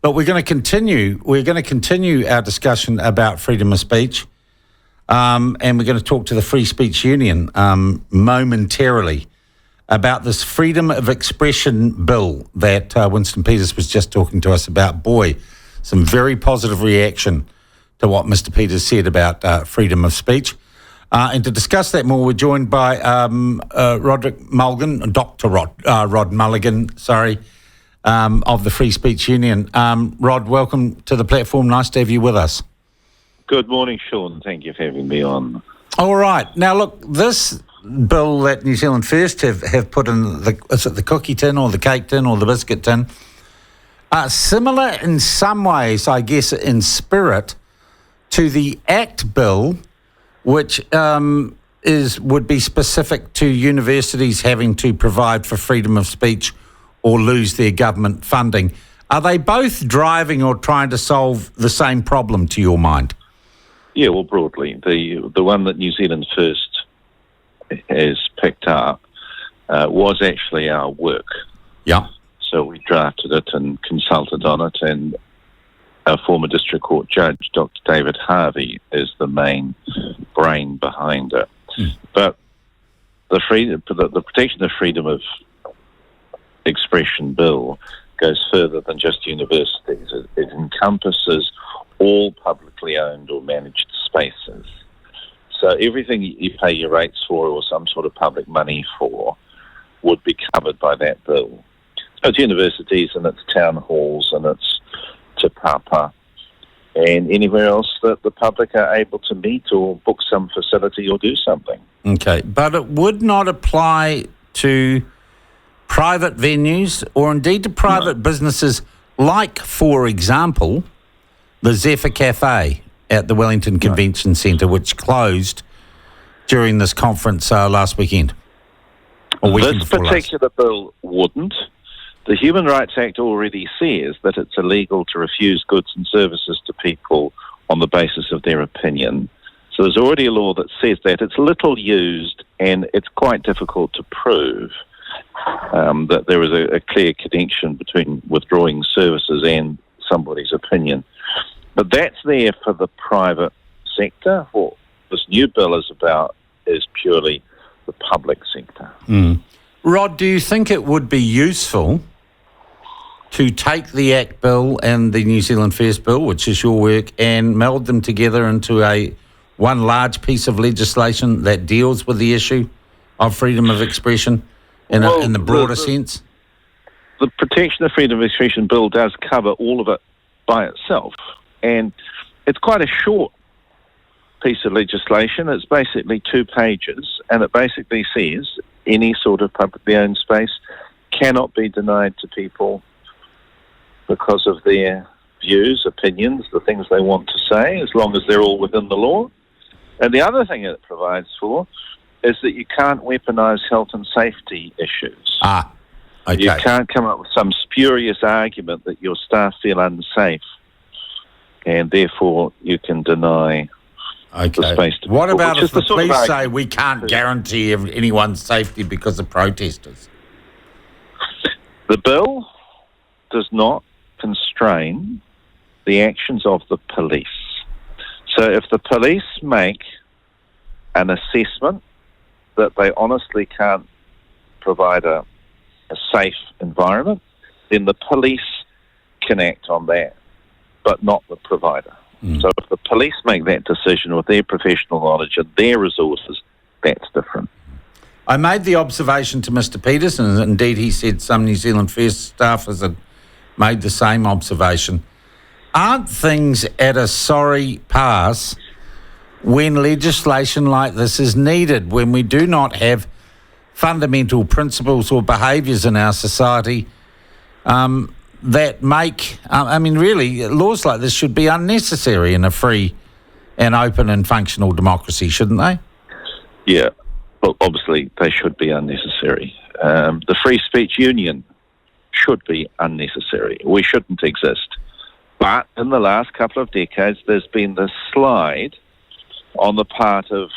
Look, we're going to continue. We're going to continue our discussion about freedom of speech, and we're going to talk to the Free Speech Union momentarily about this freedom of expression bill that Winston Peters was just talking to us about. Boy, some very positive reaction to what Mr. Peters said about freedom of speech. And to discuss that more, we're joined by Roderick Mulgan, Dr. Rod Mulligan, of the Free Speech Union. Rod, welcome to the platform. Nice to have you with us. Good morning, Sean. Thank you for having me on. All right. Now, look, this bill that New Zealand First have put in, is it the cookie tin or the cake tin or the biscuit tin? Similar in some ways, I guess, in spirit to the ACT bill, which would be specific to universities having to provide for freedom of speech or lose their government funding. Are they both driving or trying to solve the same problem, to your mind? Yeah, well, broadly, the one that New Zealand First has picked up was actually our work. Yeah. So we drafted it and consulted on it, and our former district court judge, Dr. David Harvey, is the main brain behind it. But the protection of freedom of expression bill goes further than just universities. It encompasses all publicly owned or managed spaces. So everything you pay your rates for or some sort of public money for would be covered by that bill. So it's universities and it's town halls and it's Te Papa and anywhere else that the public are able to meet or book some facility or do something. Okay, but it would not apply to private venues or indeed to private businesses like, for example, the Zephyr Cafe at the Wellington Convention Centre, which closed during this conference last weekend. Or weekend this before particular bill wouldn't. The Human Rights Act already says that it's illegal to refuse goods and services to people on the basis of their opinion. So there's already a law that says that. It's little used and it's quite difficult to prove that there is a clear connection between withdrawing services and somebody's opinion. But that's there for the private sector. What this new bill is about is purely the public sector. Rod, do you think it would be useful to take the ACT bill and the New Zealand First bill, which is your work, and meld them together into one large piece of legislation that deals with the issue of freedom of expression in the broader sense? The Protection of Freedom of Expression bill does cover all of it by itself. And it's quite a short piece of legislation. It's basically 2 pages, and it basically says any sort of publicly owned space cannot be denied to people because of their views, opinions, the things they want to say, as long as they're all within the law. And the other thing it provides for is that you can't weaponise health and safety issues. Okay. You can't come up with some spurious argument that your staff feel unsafe, and therefore you can deny the space to What people, about if the police say we can't guarantee anyone's safety because of protesters? The bill does not constrain the actions of the police. So if the police make an assessment that they honestly can't provide a safe environment, then the police can act on that, but not the provider. So if the police make that decision with their professional knowledge and their resources, that's different. I made the observation to Mr. Peters, and indeed he said some New Zealand First staffers had made the same observation. Aren't things at a sorry pass when legislation like this is needed, when we do not have fundamental principles or behaviours in our society that make, really, laws like this should be unnecessary in a free and open and functional democracy, shouldn't they? Yeah, well, obviously they should be unnecessary. The Free Speech Union should be unnecessary. We shouldn't exist. But in the last couple of decades, there's been this slide on the part of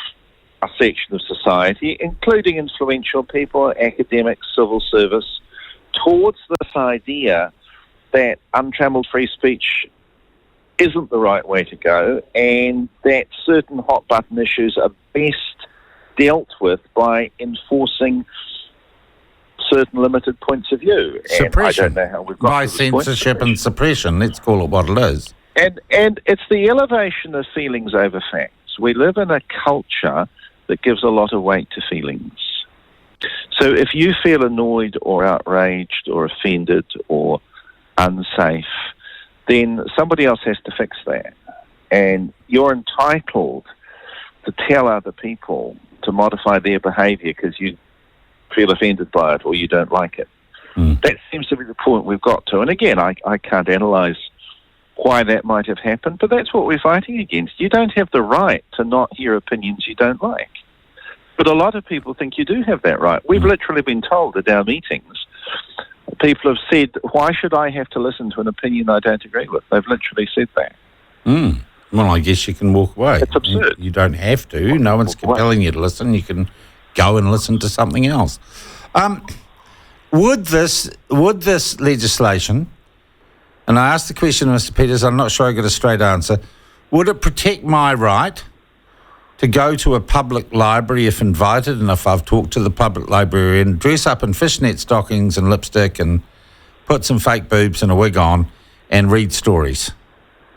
a section of society, including influential people, academics, civil service, towards this idea that untramelled free speech isn't the right way to go, and that certain hot-button issues are best dealt with by enforcing certain limited points of view. Suppression. And I don't know how we've got by to this point. censorship and suppression. Let's call it what it is. And it's the elevation of feelings over facts. We live in a culture that gives a lot of weight to feelings. So if you feel annoyed or outraged or offended or unsafe, then somebody else has to fix that. And you're entitled to tell other people to modify their behaviour because you feel offended by it or you don't like it. That seems to be the point we've got to. And again, I can't analyse why that might have happened, but that's what we're fighting against. You don't have the right to not hear opinions you don't like. But a lot of people think you do have that right. We've literally been told at our meetings, people have said, why should I have to listen to an opinion I don't agree with? They've literally said that. Well, I guess you can walk away. It's absurd. You don't have to. No one's compelling you to listen. You can go and listen to something else. Would this legislation, and I asked the question to Mr. Peters, I'm not sure I got a straight answer, would it protect my right to go to a public library if invited, and if I've talked to the public librarian, dress up in fishnet stockings and lipstick and put some fake boobs and a wig on and read stories,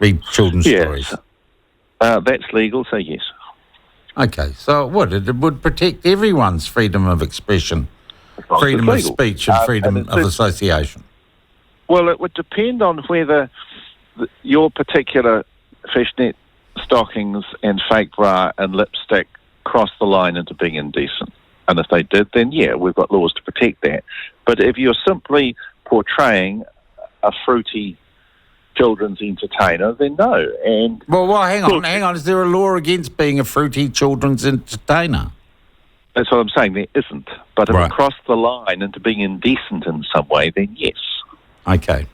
read children's stories? That's legal, so yes. Okay, so it would protect everyone's freedom of expression, freedom of speech and freedom of association. Well, it would depend on whether your particular fishnet stockings and fake bra and lipstick cross the line into being indecent. And if they did, then yeah, we've got laws to protect that. But if you're simply portraying a fruity children's entertainer, then no. And well, hang on. Is there a law against being a fruity children's entertainer? That's what I'm saying. There isn't. But if it crossed the line into being indecent in some way, then yes. Okay.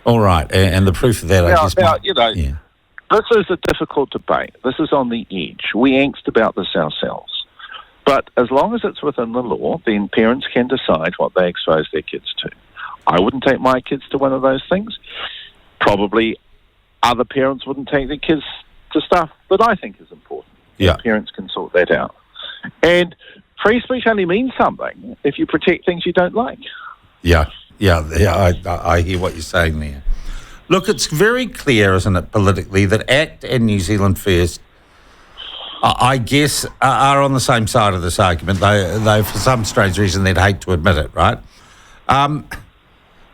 All right. And the proof of that, this is a difficult debate. This is on the edge. We angst about this ourselves. But as long as it's within the law, then parents can decide what they expose their kids to. I wouldn't take my kids to one of those things. Probably other parents wouldn't take their kids to stuff that I think is important. Yeah. Parents can sort that out. And free speech only means something if you protect things you don't like. Yeah, I hear what you're saying there. Look, it's very clear, isn't it, politically, that ACT and New Zealand First, I guess, are on the same side of this argument, though for some strange reason they'd hate to admit it, right?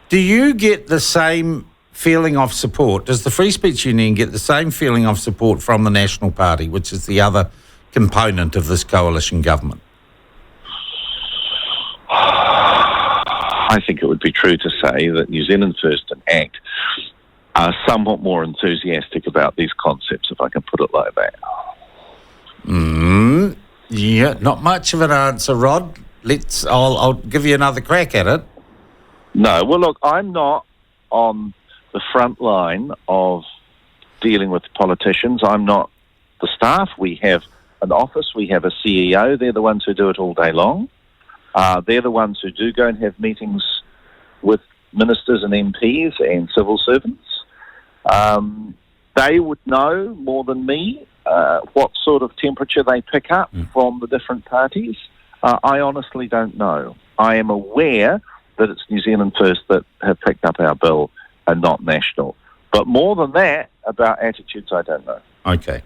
Do you get the same feeling of support? Does the Free Speech Union get the same feeling of support from the National Party, which is the other component of this coalition government? I think it would be true to say that New Zealand First and ACT are somewhat more enthusiastic about these concepts, if I can put it like that. Yeah, not much of an answer, Rod. I'll give you another crack at it. No, well, look, I'm not on the front line of dealing with politicians. I'm not the staff. We have an office. We have a CEO. They're the ones who do it all day long. They're the ones who do go and have meetings with ministers and MPs and civil servants. They would know more than me what sort of temperature they pick up from the different parties. I honestly don't know. I am aware that it's New Zealand First that have picked up our bill and not National. But more than that, about attitudes, I don't know. Okay.